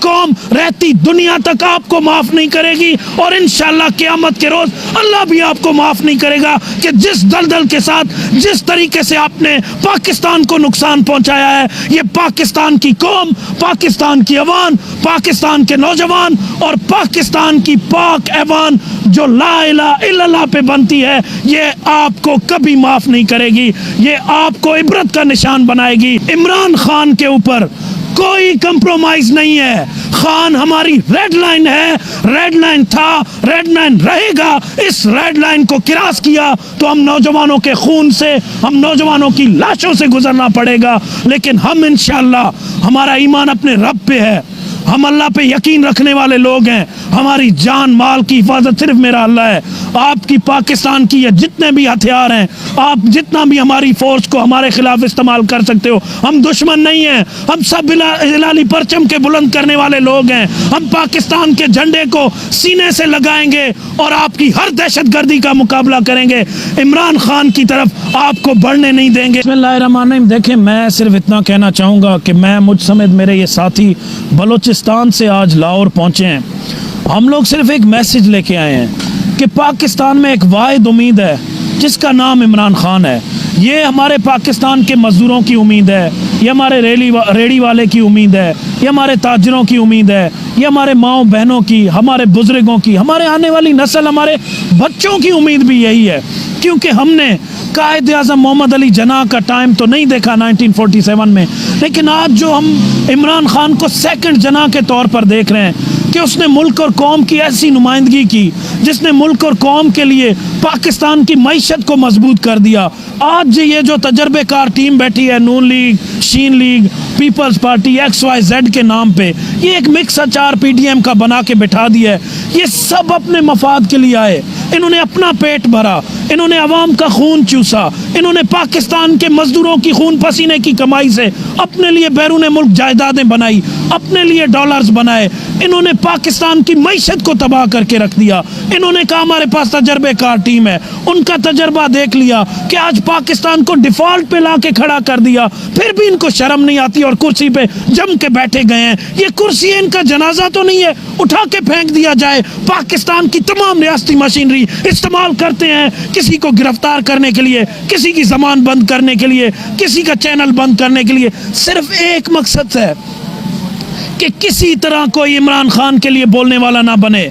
कौम रहती दुनिया तक आपको माफ नहीं करेगी और इंशाअल्लाह क़यामत के रोज अल्लाह भी आपको माफ नहीं करेगा कि जिस दलदल के साथ जिस तरीके से आपने पाकिस्तान को नुकसान पहुंचाया है। ये पाकिस्तान की कौम, पाकिस्तान की अवाम, पाकिस्तान के नौजवान और पाकिस्तान की पाक ऐवान जो ला इलाहा इल्लल्लाह पे बनती है, ये आपको कभी माफ नहीं करेगी। ये आपको इबरत का निशान बनाएगी। इमरान खान के ऊपर कोई कंप्रोमाइज नहीं है। खान हमारी रेड लाइन है, रेड लाइन था, रेड लाइन रहेगा। इस रेड लाइन को क्रॉस किया तो हम नौजवानों के खून से, हम नौजवानों की लाशों से गुजरना पड़ेगा। लेकिन हम इंशाअल्लाह, हमारा ईमान अपने रब पे है, हम अल्लाह पे यकीन रखने वाले लोग हैं। हमारी जान माल की हिफाजत सिर्फ मेरा अल्लाह है। आपकी पाकिस्तान की ये जितने भी हथियार हैं, आप जितना भी हमारी फोर्स को हमारे खिलाफ इस्तेमाल कर सकते हो, हम दुश्मन नहीं हैं। हम सब हिलाली परचम के बुलंद करने वाले लोग हैं। हम पाकिस्तान के झंडे को सीने से लगाएंगे और आपकी हर दहशतगर्दी का मुकाबला करेंगे। इमरान खान की तरफ आपको बढ़ने नहीं देंगे। बिस्मिल्लाहिर्रहमानिर्रहीम। देखें, मैं सिर्फ इतना कहना चाहूँगा कि मैं मुझ समेत मेरे ये साथी बलूचिस्तान से आज लाहौर पहुँचे हैं। हम लोग सिर्फ एक मैसेज लेके आए हैं कि पाकिस्तान में एक वाहिद उम्मीद है जिसका नाम इमरान खान है। ये हमारे पाकिस्तान के मज़दूरों की उम्मीद है, ये हमारे रेडी वाले की उम्मीद है, ये हमारे ताजरों की उम्मीद है, ये हमारे माओ बहनों की, हमारे बुजुर्गों की, हमारे आने वाली नस्ल, हमारे बच्चों की उम्मीद भी यही है। क्योंकि हमने कायद आज़म मोहम्मद अली जिन्ना का टाइम तो नहीं देखा 1947 में, लेकिन आज जो हम इमरान खान को सेकंड जिन्ना के तौर पर देख रहे हैं कि उसने मुल्क और कौम की ऐसी नुमाइंदगी की जिसने मुल्क और कौम के लिए पाकिस्तान की मईशत को मजबूत कर दिया। आज ये जो तजर्बेकार टीम बैठी है, नून लीग, शीन लीग, पीपल्स पार्टी, XYZ के नाम पे, ये एक मिक्स अचार PDM का बना के बिठा दिया है। ये सब अपने मफाद के लिए आए, इन्होंने अपना पेट भरा, इन्होंने अवाम का खून चूसा, इन्होंने पाकिस्तान के मजदूरों की खून पसीने की कमाई से अपने लिए बैरून मुल्क जायदादें बनाई, अपने लिए डॉलर्स बनाए, इन्होंने पाकिस्तान की मईशत को तबाह करके रख दिया। इन्होंने कहा हमारे पास तजर्बेकार टीम है, उनका तजर्बा देख लिया कि आज पाकिस्तान को डिफॉल्ट पे ला के खड़ा कर दिया, फिर भी इनको शर्म नहीं आती और कुर्सी पे जम के बैठे गए हैं। ये कुर्सी इनका जनाजा तो नहीं है, उठा के फेंक दिया जाए। पाकिस्तान की तमाम रियासती मशीनरी इस्तेमाल करते हैं किसी को गिरफ्तार करने के लिए, किसी की जबान बंद करने के लिए, किसी का चैनल बंद करने के लिए। सिर्फ एक मकसद है कि किसी तरह कोई इमरान खान के लिए बोलने वाला ना बने,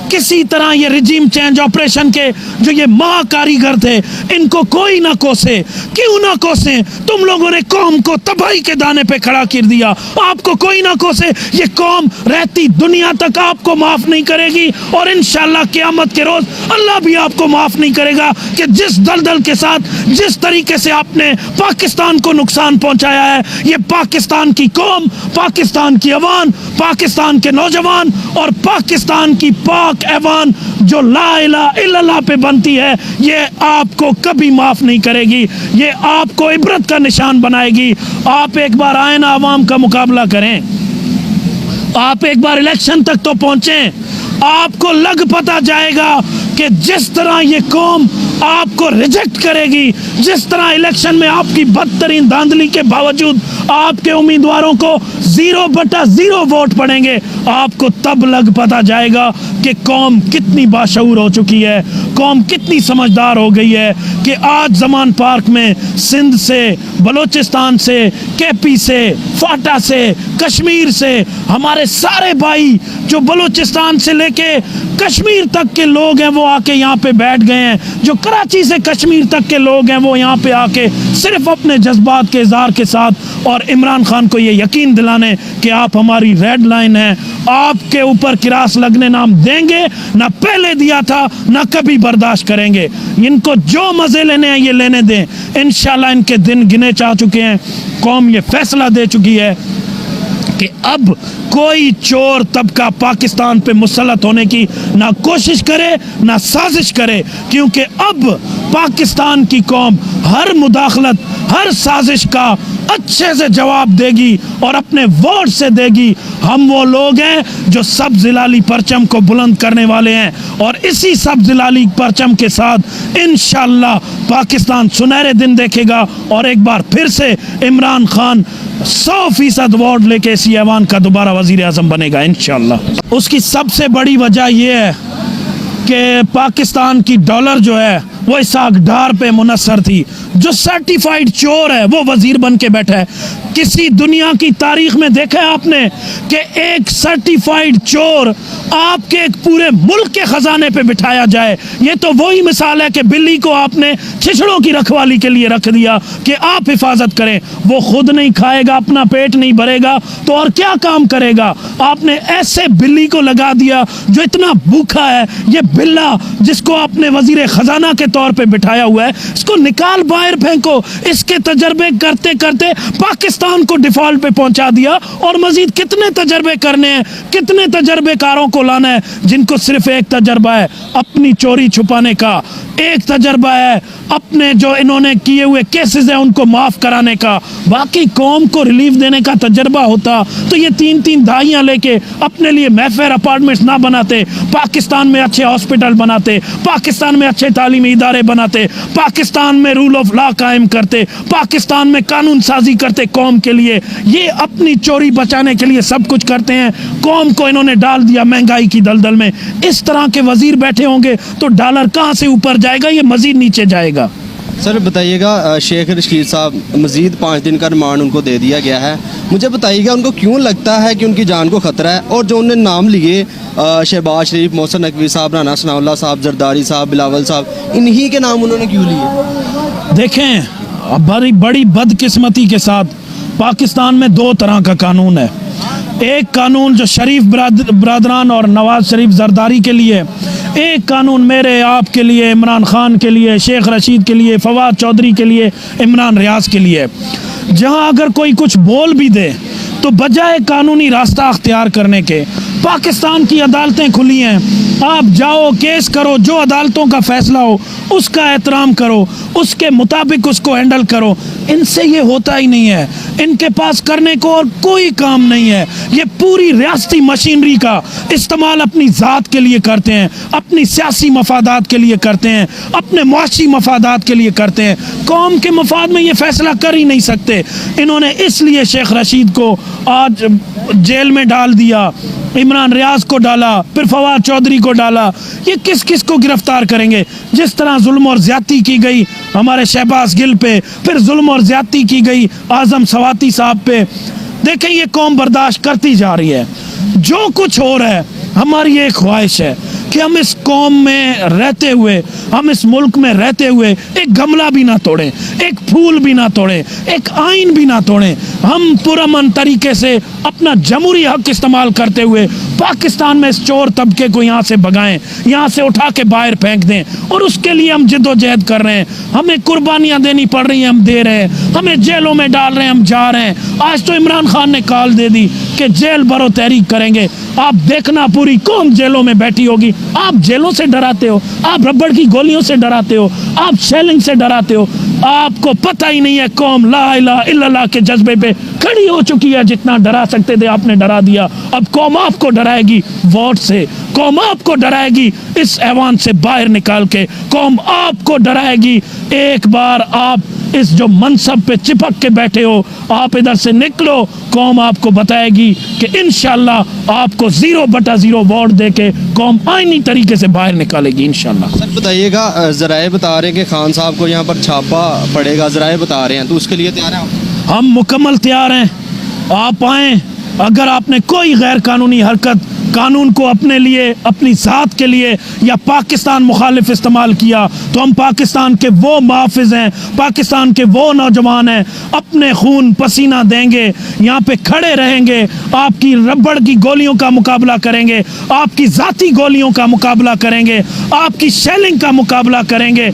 किसी तरह ये रिजीम चेंज ऑपरेशन के जो ये महाकारीगर थे इनको कोई ना कोसे। क्यों ना कोसे? तुम लोगों ने कौम को तबाही के दाने पे खड़ा कर दिया, आपको कोई ना कोसे। ये कौम रहती दुनिया तक आपको माफ नहीं करेगी और इंशाअल्लाह क़यामत के रोज अल्लाह भी आपको माफ नहीं करेगा कि जिस दलदल के साथ जिस तरीके से आपने पाकिस्तान को नुकसान पहुंचाया है। ये पाकिस्तान की कौम, पाकिस्तान की अवाम, पाकिस्तान के नौजवान और पाकिस्तान की पाक ऐवान जो ला इलाहा इल्लल्लाह पे बनती है, ये आपको कभी माफ नहीं करेगी। ये आपको इबरत का निशान बनाएगी। आप एक बार आए ना, अवाम का मुकाबला करें, आप एक बार इलेक्शन तक तो पहुंचे, आपको लग पता जाएगा कि जिस तरह ये कौम आपको रिजेक्ट करेगी, जिस तरह इलेक्शन में आपकी बदतरीन धांधली के बावजूद आपके उम्मीदवारों को 0/0 वोट पड़ेंगे, आपको तब लग पता जाएगा कि कौम कितनी बाशऊर हो चुकी है, कौम कितनी समझदार हो गई है कि आज जमान पार्क में सिंध से, बलूचिस्तान से, KP से, फाटा से, कश्मीर से हमारे सारे भाई जो बलूचिस्तान से लेके कश्मीर तक के लोग हैं वो आके यहाँ पे बैठ गए हैं। जो कराची से कश्मीर तक के लोग हैं वो यहाँ पे आके सिर्फ अपने जज्बात के इजहार के साथ और इमरान खान को ये यकीन दिलाने कि आप हमारी रेड लाइन हैं, आपके ऊपर किरास लगने ना हम देंगे, ना पहले दिया था ना कभी बर्दाश्त करेंगे। इनको जो मजे लेने हैं ये लेने दें, इंशाल्लाह इनके दिन गिने चाह चुके हैं। कौम ये फैसला दे चुकी है कि अब कोई चोर तबका पाकिस्तान पे मुसल्लत होने की ना कोशिश करे ना साजिश करे, क्योंकि अब पाकिस्तान की कौम हर मुदाखलत, हर साजिश का अच्छे से जवाब देगी और अपने वोट से देगी। हम वो लोग हैं जो सब जिलाली परचम को बुलंद करने वाले हैं और इसी सब जिलाली परचम के साथ इंशाअल्लाह पाकिस्तान सुनहरे दिन देखेगा और एक बार फिर से इमरान खान 100% वोट लेके इसी ऐवान का दोबारा वजीर आज़म बनेगा इंशाअल्लाह। उसकी सबसे बड़ी वजह यह है कि पाकिस्तान की डॉलर जो है वो इसाक डार पे मुनसर थी। जो सर्टिफाइड चोर है वो वजीर बन के बैठा है। किसी दुनिया की तारीख में देखा है आपने कि एक सर्टिफाइड चोर आपके एक पूरे मुल्क के खजाने पे बिठाया जाए? ये तो वही मिसाल है कि बिल्ली को आपने छिछड़ों की रखवाली के लिए रख दिया कि आप हिफाजत करें, वो खुद नहीं खाएगा, अपना पेट नहीं भरेगा तो और क्या काम करेगा? आपने ऐसे बिल्ली को लगा दिया जो इतना भूखा है। ये बिल्ला जिसको आपने वजीर खजाना के तौर पे बिठाया हुआ है, इसको निकाल बाहर फेंको। इसके तजर्बे करते करते पाकिस्तान को डिफॉल्ट पे पहुंचा दिया। और मजीद कितने तजर्बे करने हैं, कितने तजर्बेकारों को लाना है जिनको सिर्फ एक तजर्बा है अपनी चोरी छुपाने का, एक तजर्बा है अपने जो इन्होंने किए हुए केसेस हैं उनको माफ कराने का। बाकी कौम को रिलीफ देने का तजर्बा होता तो ये 3-3 दहाइयां लेके अपने लिए महफर अपार्टमेंट्स ना बनाते, पाकिस्तान में अच्छे हॉस्पिटल बनाते, पाकिस्तान में अच्छे तालीमी इदारे बनाते, पाकिस्तान में रूल ऑफ लॉ कायम करते, पाकिस्तान में कानून साजी करते कौम के लिए। ये अपनी चोरी बचाने के लिए सब कुछ करते हैं। कौम को इन्होंने डाल दिया महंगाई की दलदल में। इस तरह के वजीर बैठे होंगे तो डॉलर कहाँ से ऊपर जाएगा, ये मजीद नीचे जाएगा। सर बताइएगा, शेख रशीद साहब मज़ीद 5 दिन का रिमांड उनको दे दिया गया है। मुझे बताइएगा उनको क्यों लगता है कि उनकी जान को ख़तरा है? और जो उन्होंने नाम लिए शहबाज शरीफ, मोहसिन नकवी साहब, राना सनाउल्लाह साहब, जरदारी साहब, बिलावल साहब, इन्हीं के नाम उन्होंने क्यों लिए? देखें, बड़ी बदकिस्मती के साथ पाकिस्तान में 2 तरह का कानून है। एक कानून जो शरीफ बरादरान और नवाज शरीफ जरदारी के लिए, एक कानून मेरे आपके लिए, इमरान खान के लिए, शेख रशीद के लिए, फवाद चौधरी के लिए, इमरान रियाज के लिए। जहां अगर कोई कुछ बोल भी दे तो बजाय कानूनी रास्ता अख्तियार करने के, पाकिस्तान की अदालतें खुली हैं, आप जाओ केस करो, जो अदालतों का फैसला हो उसका एहतराम करो, उसके मुताबिक उसको हैंडल करो। इनसे ये होता ही नहीं है। इनके पास करने को और कोई काम नहीं है। ये पूरी रियासती मशीनरी का इस्तेमाल अपनी ज़ात के लिए करते हैं, अपनी सियासी मफादात के लिए करते हैं, अपने मुआशी मफादात के लिए करते हैं। कौम के मफाद में ये फैसला कर ही नहीं सकते। इन्होंने इसलिए शेख रशीद को आज जेल में डाल दिया, इमरान रियाज को डाला, फिर फवाद चौधरी को डाला। ये किस किस को गिरफ्तार करेंगे? जिस तरह जुल्म और ज्यादती की गई हमारे शहबाज गिल पे, फिर जुल्म और ज्यादती की गई आजम सवाती साहब पे। देखें, ये कौम बर्दाश्त करती जा रही है। जो कुछ हो रहा है, हमारी एक ख्वाहिश है कि हम इस कौम में रहते हुए, हम इस मुल्क में रहते हुए एक गमला भी ना तोड़ें, एक फूल भी ना तोड़ें, एक आइन भी ना तोड़ें। हम पुरअमन तरीके से अपना जमहूरी हक इस्तेमाल करते हुए पाकिस्तान में इस चोर तबके को यहाँ से भगाएं, यहाँ से उठा के बाहर फेंक दें। और उसके लिए हम जिद्दोजहद कर रहे हैं। हमें कुर्बानियाँ देनी पड़ रही हैं, हम दे रहे हैं। हमें जेलों में डाल रहे हैं, हम जा रहे हैं। आज तो इमरान खान ने कॉल दे दी कि जेल भरो तहरीक करेंगे। आप देखना, पूरी कौम जेलों में बैठी होगी। आप जेलों से डराते हो, आप रबड़ की गोलियों से डराते हो, आप शेलिंग से डराते हो। आपको पता ही नहीं है कौम ला इलाहा इल्लल्लाह के जज्बे पे खड़ी हो चुकी है। जितना डरा सकते थे आपने डरा दिया। अब कौम आपको डराएगी वोट से, कौम आपको डराएगी इस ऐवान से बाहर निकाल के, कौम आपको डराएगी। एक बार आप इस जो मनसब पे चिपक के बैठे हो, आप इधर से निकलो, कौम आपको बताएगी कि इंशाल्लाह आपको 0/0 वोट दे के कौम आईनी तरीके से बाहर निकालेगी इंशाल्लाह। सर बताइएगा, ज़राए बता रहे हैं कि खान साहब को यहाँ पर छापा पड़ेगा, ज़राए बता रहे हैं, तो उसके लिए तैयार हैं? हम मुकम्मल तैयार हैं। आप आएँ। अगर आपने कोई गैर कानूनी हरकत कानून को अपने लिए, अपनी ज़ात के लिए या पाकिस्तान मुखालिफ इस्तेमाल किया तो हम पाकिस्तान के वो मुहाफ़िज़ हैं, पाकिस्तान के वो नौजवान हैं, अपने खून पसीना देंगे, यहाँ पे खड़े रहेंगे, आपकी रबड़ की गोलियों का मुकाबला करेंगे, आपकी ज़ाती गोलियों का मुकाबला करेंगे, आपकी शेलिंग का मुकाबला करेंगे।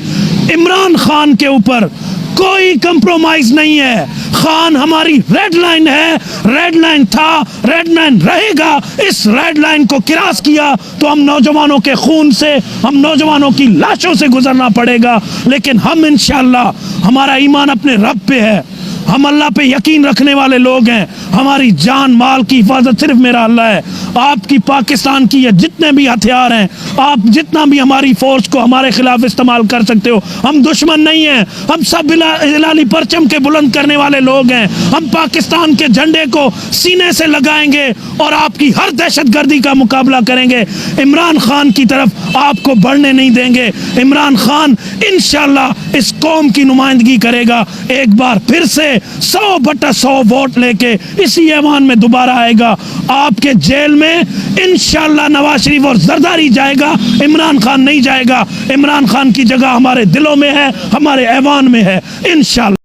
इमरान खान के ऊपर कोई कंप्रोमाइज नहीं है। खान हमारी रेड लाइन है, रेड लाइन था, रेड लाइन रहेगा। इस रेड लाइन को क्रॉस किया तो हम नौजवानों के खून से, हम नौजवानों की लाशों से गुजरना पड़ेगा। लेकिन हम इंशाअल्लाह, हमारा ईमान अपने रब पे है, हम अल्लाह पे यकीन रखने वाले लोग हैं। हमारी जान माल की हिफाजत सिर्फ मेरा अल्लाह है। आपकी पाकिस्तान की ये जितने भी हथियार हैं, आप जितना भी हमारी फोर्स को हमारे खिलाफ इस्तेमाल कर सकते हो, हम दुश्मन नहीं हैं। हम सब हिलाली परचम के बुलंद करने वाले लोग हैं। हम पाकिस्तान के झंडे को सीने से लगाएंगे और आपकी हर दहशतगर्दी का मुकाबला करेंगे। इमरान खान की तरफ आपको बढ़ने नहीं देंगे। इमरान खान इंशाल्लाह इस कौम की नुमाइंदगी करेगा। एक बार फिर से 100/100 वोट लेके इसी ऐवान में दोबारा आएगा। आपके जेल में इंशाल्लाह नवाज शरीफ और जरदारी जाएगा, इमरान खान नहीं जाएगा। इमरान खान की जगह हमारे दिलों में है, हमारे ऐवान में है इंशाल्लाह।